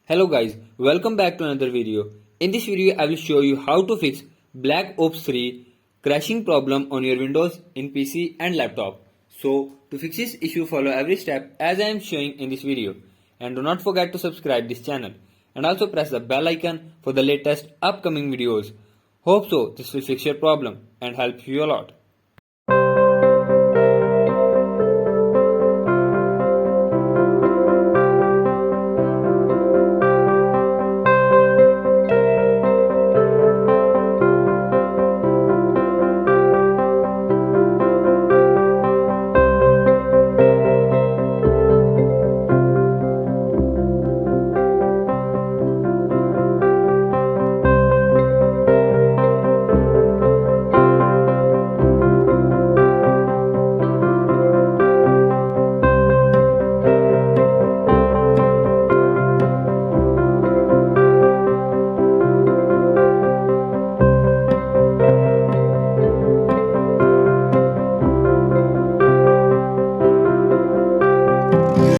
Hello guys, welcome back to another video. In this video I will show you how to fix Black Ops 3 crashing problem on your Windows in PC and laptop. So to fix this issue, follow every step as I am showing in this video, and do not forget to subscribe this channel and also press the bell icon for the latest upcoming videos. Hope so this will fix your problem and help you a lot.